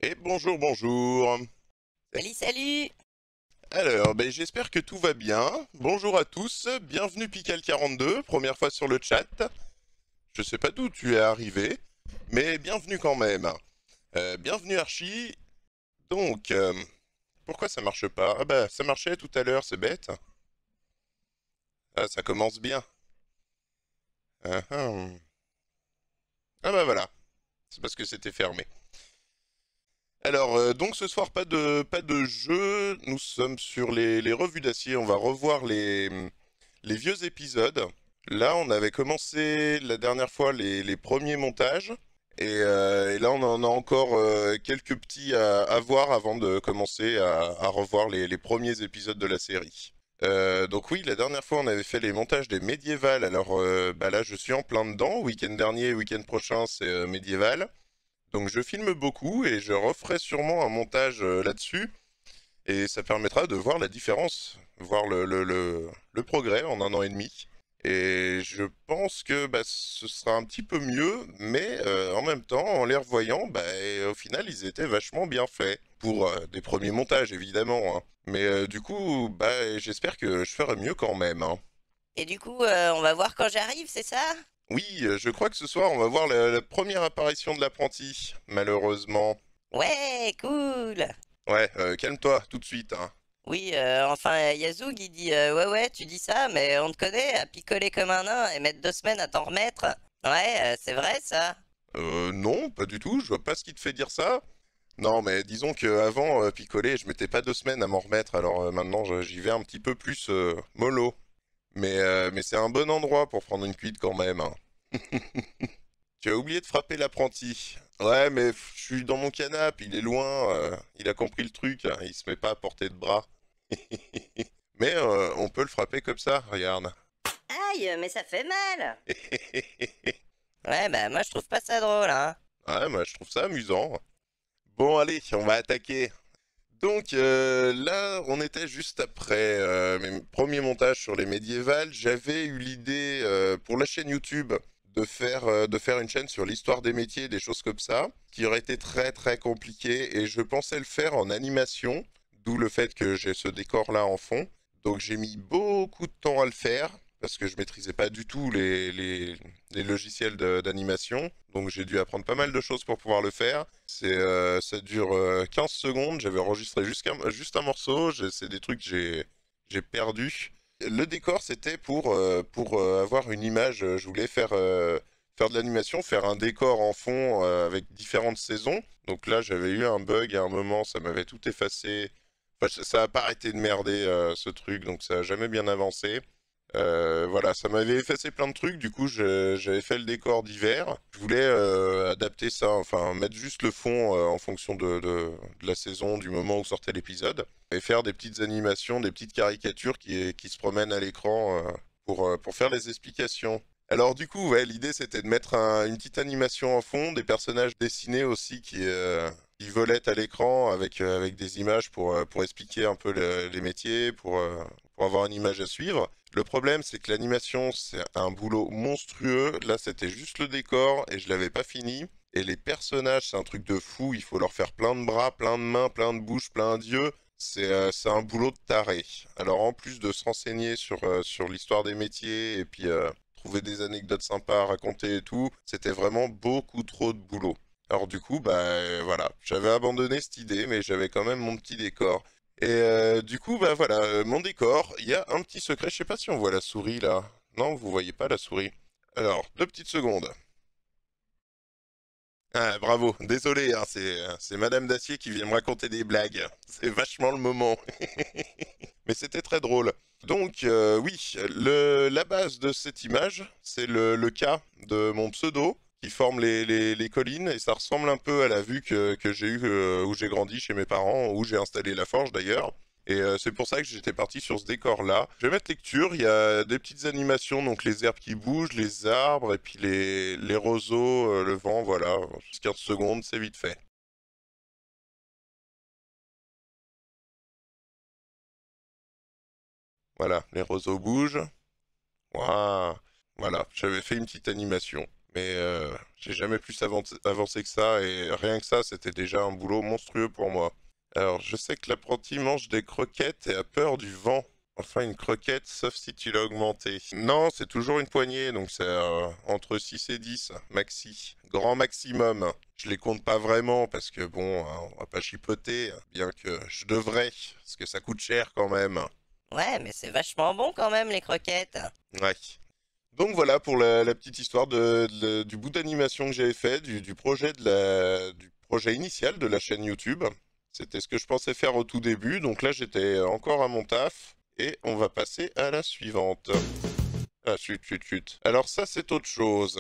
Et bonjour, bonjour. Salut, salut! Alors, j'espère que tout va bien. Bonjour à tous, bienvenue Pical42, première fois sur le chat. Je sais pas d'où tu es arrivé, mais bienvenue quand même. Bienvenue Archie. Donc, pourquoi ça marche pas? Ah bah, ça marchait tout à l'heure, c'est bête. Ah, ça commence bien. Ah, ah. Ah bah voilà, c'est parce que c'était fermé. Alors, donc ce soir, pas de jeu. Nous sommes sur les revues d'acier. On va revoir les vieux épisodes. Là, on avait commencé la dernière fois les premiers montages. Et là, on en a encore quelques petits à voir avant de commencer à revoir les premiers épisodes de la série. Donc oui, la dernière fois, on avait fait les montages des médiévales. Alors là, je suis en plein dedans. Week-end dernier, week-end prochain, c'est médiéval. Donc je filme beaucoup et je referai sûrement un montage là-dessus. Et ça permettra de voir la différence, voir le progrès en 1 an et demi. Et je pense que ce sera un petit peu mieux, mais en même temps, en les revoyant, au final, ils étaient vachement bien faits. Pour des premiers montages, évidemment, hein. Mais du coup, j'espère que je ferai mieux quand même, hein. Et du coup, on va voir quand j'arrive, c'est ça? Oui, je crois que ce soir, on va voir la première apparition de l'apprenti, malheureusement. Ouais, cool! Ouais, calme-toi, tout de suite, hein. Oui, enfin, Yazoug, il dit ouais, ouais, tu dis ça, mais on te connaît, à picoler comme un nain et mettre 2 semaines à t'en remettre. Ouais, c'est vrai ça. Non, pas du tout, je vois pas ce qui te fait dire ça. Non, mais disons que avant picoler, je mettais pas 2 semaines à m'en remettre, alors maintenant j'y vais un petit peu plus mollo. Mais c'est un bon endroit pour prendre une cuite quand même, hein. Tu as oublié de frapper l'apprenti. Ouais, mais je suis dans mon canapé, il est loin, il a compris le truc, hein, il se met pas à portée de bras. Mais on peut le frapper comme ça, regarde. Aïe, mais ça fait mal! Ouais, bah moi je trouve pas ça drôle, hein. Ouais, moi je trouve ça amusant. Bon, allez, on va attaquer. Donc là, on était juste après mes premiers montages sur les médiévales. J'avais eu l'idée pour la chaîne YouTube de faire une chaîne sur l'histoire des métiers, des choses comme ça, qui aurait été très très compliqué et je pensais le faire en animation, d'où le fait que j'ai ce décor-là en fond. Donc j'ai mis beaucoup de temps à le faire parce que je maîtrisais pas du tout les logiciels d'animation. Donc j'ai dû apprendre pas mal de choses pour pouvoir le faire. Ça dure 15 secondes, j'avais enregistré juste un morceau, c'est des trucs que j'ai perdu. Le décor, c'était pour avoir une image, je voulais faire de l'animation, faire un décor en fond avec différentes saisons. Donc là, j'avais eu un bug à un moment, ça m'avait tout effacé. Enfin, ça a pas arrêté de merder ce truc, donc ça a jamais bien avancé. Voilà, ça m'avait effacé plein de trucs, du coup j'avais fait le décor d'hiver. Je voulais adapter ça, enfin mettre juste le fond en fonction de la saison, du moment où sortait l'épisode, et faire des petites animations, des petites caricatures qui se promènent à l'écran pour faire les explications. Alors du coup, ouais, l'idée c'était de mettre une petite animation en fond, des personnages dessinés aussi qui volaient à l'écran avec des images pour expliquer un peu les métiers, pour avoir une image à suivre. Le problème, c'est que l'animation, c'est un boulot monstrueux. Là, c'était juste le décor et je l'avais pas fini. Et les personnages, c'est un truc de fou. Il faut leur faire plein de bras, plein de mains, plein de bouches, plein d'yeux. C'est un boulot de taré. Alors, en plus de se renseigner sur l'histoire des métiers et puis trouver des anecdotes sympas à raconter et tout, c'était vraiment beaucoup trop de boulot. Alors du coup, voilà, j'avais abandonné cette idée, mais j'avais quand même mon petit décor. Et du coup, voilà, mon décor, il y a un petit secret, je sais pas si on voit la souris là. Non, vous voyez pas la souris. Alors, 2 petites secondes. Ah, bravo, désolé, hein, c'est Madame Dacier qui vient me raconter des blagues. C'est vachement le moment. Mais c'était très drôle. Donc, oui, la base de cette image, c'est le cas de mon pseudo qui forme les collines et ça ressemble un peu à la vue que j'ai eue où j'ai grandi chez mes parents, où j'ai installé la forge d'ailleurs. Et c'est pour ça que j'étais parti sur ce décor-là. Je vais mettre lecture, il y a des petites animations, donc les herbes qui bougent, les arbres, et puis les roseaux, le vent, voilà. Juste 15 secondes, c'est vite fait. Voilà, les roseaux bougent. Waouh. Voilà, j'avais fait une petite animation. Mais j'ai jamais plus avancé que ça, et rien que ça, c'était déjà un boulot monstrueux pour moi. Alors, je sais que l'apprenti mange des croquettes et a peur du vent. Enfin, une croquette, sauf si tu l'as augmenté. Non, c'est toujours une poignée, donc c'est entre 6 et 10, maxi. Grand maximum. Je les compte pas vraiment, parce que bon, on va pas chipoter, bien que je devrais, parce que ça coûte cher quand même. Ouais, mais c'est vachement bon quand même les croquettes. Ouais. Donc voilà pour la petite histoire du bout d'animation que j'avais fait, du projet du projet initial de la chaîne YouTube. C'était ce que je pensais faire au tout début, donc là j'étais encore à mon taf, et on va passer à la suivante. Ah, chut, chut, chut. Alors ça c'est autre chose.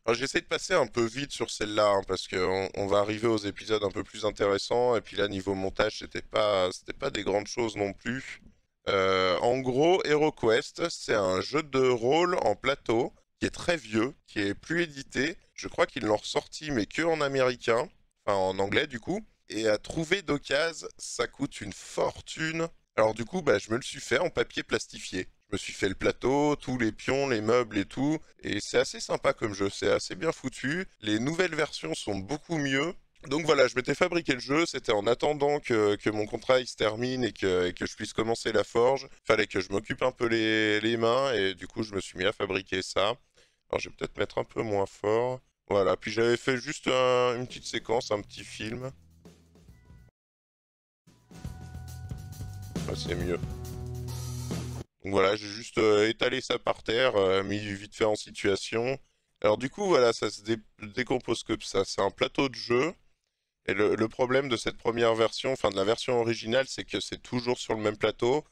Alors j'essaie de passer un peu vite sur celle-là, hein, parce qu'on va arriver aux épisodes un peu plus intéressants, et puis là niveau montage c'était pas des grandes choses non plus. En gros, HeroQuest, c'est un jeu de rôle en plateau qui est très vieux, qui est plus édité. Je crois qu'ils l'ont ressorti, mais que en américain, enfin en anglais du coup. Et à trouver d'occasion, ça coûte une fortune. Alors du coup, bah, je me le suis fait en papier plastifié. Je me suis fait le plateau, tous les pions, les meubles et tout. Et c'est assez sympa comme jeu, c'est assez bien foutu. Les nouvelles versions sont beaucoup mieux. Donc voilà, je m'étais fabriqué le jeu, c'était en attendant que mon contrat il se termine et que je puisse commencer la forge. Fallait que je m'occupe un peu les mains et du coup je me suis mis à fabriquer ça. Alors je vais peut-être mettre un peu moins fort. Voilà, puis j'avais fait juste une petite séquence, un petit film. Ah, c'est mieux. Donc voilà, j'ai juste étalé ça par terre, mis vite fait en situation. Alors du coup voilà, ça se décompose comme ça. C'est un plateau de jeu. Et le problème de cette première version, enfin de la version originale, c'est que c'est toujours sur le même plateau.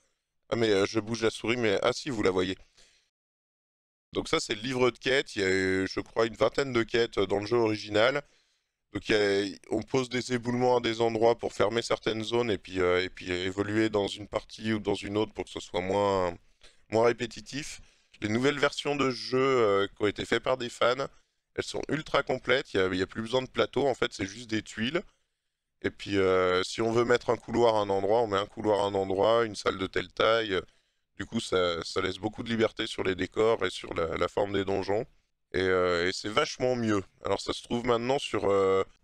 Ah mais je bouge la souris, mais ah si, vous la voyez. Donc ça c'est le livre de quêtes, il y a je crois une vingtaine de quêtes dans le jeu original. Donc on pose des éboulements à des endroits pour fermer certaines zones et puis évoluer dans une partie ou dans une autre pour que ce soit moins répétitif. Les nouvelles versions de jeu qui ont été faites par des fans, elles sont ultra complètes, il y a plus besoin de plateau, en fait c'est juste des tuiles. Et puis, si on veut mettre un couloir à un endroit, on met un couloir à un endroit, une salle de telle taille. Du coup, ça laisse beaucoup de liberté sur les décors et sur la forme des donjons. Et c'est vachement mieux. Alors, ça se trouve maintenant sur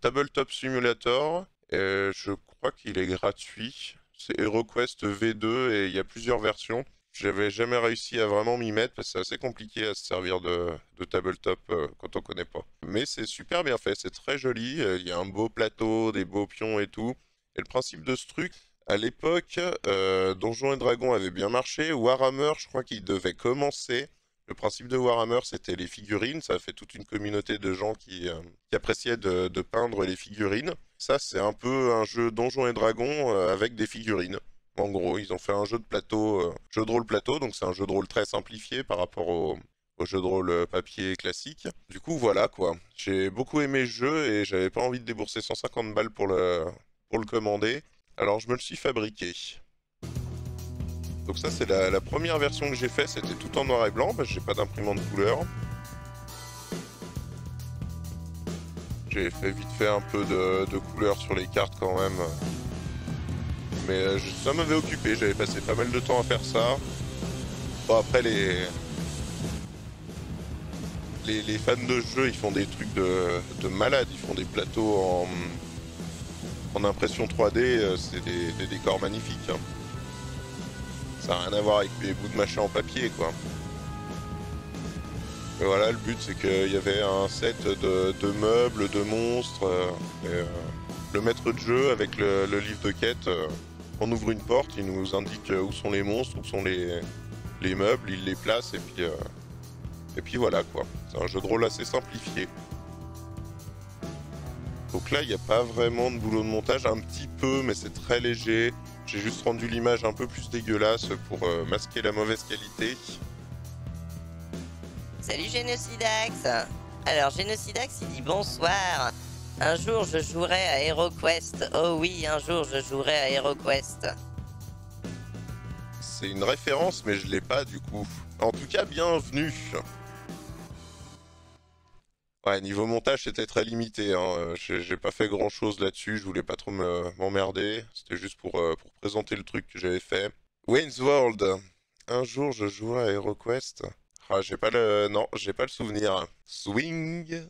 Tabletop Simulator. Et je crois qu'il est gratuit. C'est HeroQuest V2 et il y a plusieurs versions. J'avais jamais réussi à vraiment m'y mettre parce que c'est assez compliqué à se servir de tabletop quand on connaît pas. Mais c'est super bien fait, c'est très joli, il y a un beau plateau, des beaux pions et tout. Et le principe de ce truc, à l'époque, Donjons et Dragons avait bien marché, Warhammer, je crois qu'il devait commencer. Le principe de Warhammer, c'était les figurines, ça a fait toute une communauté de gens qui appréciaient de peindre les figurines. Ça, c'est un peu un jeu Donjons et Dragons avec des figurines. En gros, ils ont fait un jeu de plateau, jeu de rôle plateau, donc c'est un jeu de rôle très simplifié par rapport au jeu de rôle papier classique. Du coup, voilà quoi. J'ai beaucoup aimé le jeu et j'avais pas envie de débourser 150 balles pour le commander. Alors je me le suis fabriqué. Donc ça c'est la première version que j'ai fait, c'était tout en noir et blanc, parce que j'ai pas d'imprimante couleur. J'ai fait vite fait un peu de couleur sur les cartes quand même. Mais ça m'avait occupé, j'avais passé pas mal de temps à faire ça. Bon après les fans de jeu ils font des trucs de malade, ils font des plateaux en impression 3D, c'est des décors magnifiques. Hein. Ça n'a rien à voir avec les bouts de machin en papier quoi. Et voilà, le but c'est qu'il y avait un set de meubles, de monstres, le maître de jeu avec le livre de quête, on ouvre une porte, il nous indique où sont les monstres, où sont les meubles, il les place et puis voilà quoi. C'est un jeu de rôle assez simplifié. Donc là, il n'y a pas vraiment de boulot de montage, un petit peu, mais c'est très léger. J'ai juste rendu l'image un peu plus dégueulasse pour masquer la mauvaise qualité. Salut Génocidax. Alors Génocidax il dit bonsoir. Un jour je jouerai à HeroQuest. Oh oui, un jour je jouerai à HeroQuest. C'est une référence, mais je l'ai pas du coup. En tout cas, bienvenue. Ouais, niveau montage, c'était très limité. Hein. J'ai pas fait grand chose là-dessus. Je voulais pas trop m'emmerder. C'était juste pour présenter le truc que j'avais fait. Wayne's World. Un jour, je jouerai à HeroQuest. Ah, j'ai pas le... Non, j'ai pas le souvenir. Swing.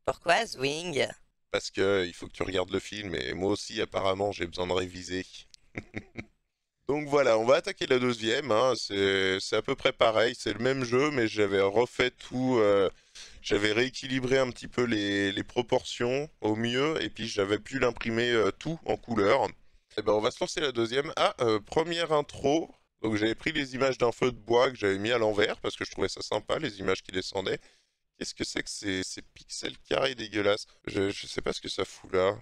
Pourquoi Zwing? Parce que il faut que tu regardes le film, et moi aussi, apparemment, j'ai besoin de réviser. Donc voilà, on va attaquer la deuxième, hein. C'est à peu près pareil, c'est le même jeu, mais j'avais refait tout, j'avais rééquilibré un petit peu les proportions au mieux, et puis j'avais pu l'imprimer tout en couleur. Et ben on va se lancer la deuxième. Ah, première intro, donc j'avais pris les images d'un feu de bois que j'avais mis à l'envers, parce que je trouvais ça sympa, les images qui descendaient. Qu'est-ce que c'est que ces pixels carrés dégueulasses? Je sais pas ce que ça fout là.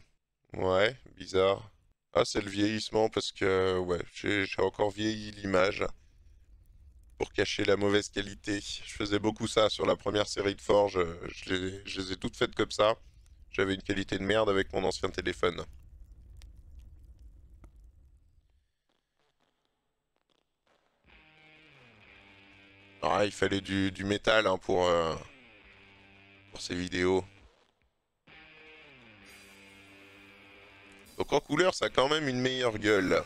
Ouais, bizarre. Ah, c'est le vieillissement parce que, ouais, j'ai encore vieilli l'image pour cacher la mauvaise qualité. Je faisais beaucoup ça sur la première série de Forge, je les ai toutes faites comme ça. J'avais une qualité de merde avec mon ancien téléphone. Ah, il fallait du métal hein, pour ces vidéos. Donc en couleur, ça a quand même une meilleure gueule.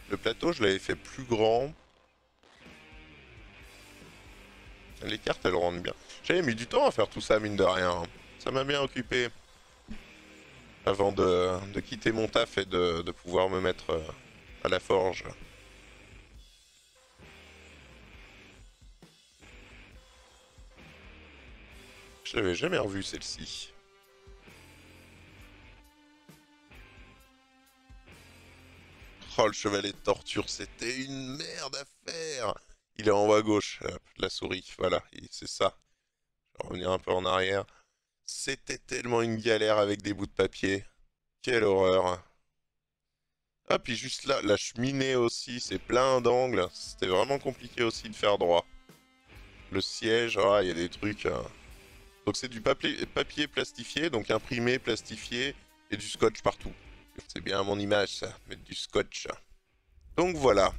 Le plateau, je l'avais fait plus grand. Les cartes, elles rendent bien. J'avais mis du temps à faire tout ça, mine de rien. Ça m'a bien occupé. Avant de quitter mon taf et de pouvoir me mettre à la forge. Je l'avais jamais revu celle-ci. Oh, le chevalet de torture, c'était une merde à faire. Il est en haut à gauche, la souris, voilà, c'est ça. Je vais revenir un peu en arrière. C'était tellement une galère avec des bouts de papier. Quelle horreur. Ah, puis juste là, la cheminée aussi, c'est plein d'angles. C'était vraiment compliqué aussi de faire droit. Le siège, ah, il y a des trucs... Donc c'est du papier plastifié, donc imprimé, plastifié, et du scotch partout. C'est bien à mon image ça, mettre du scotch. Donc voilà.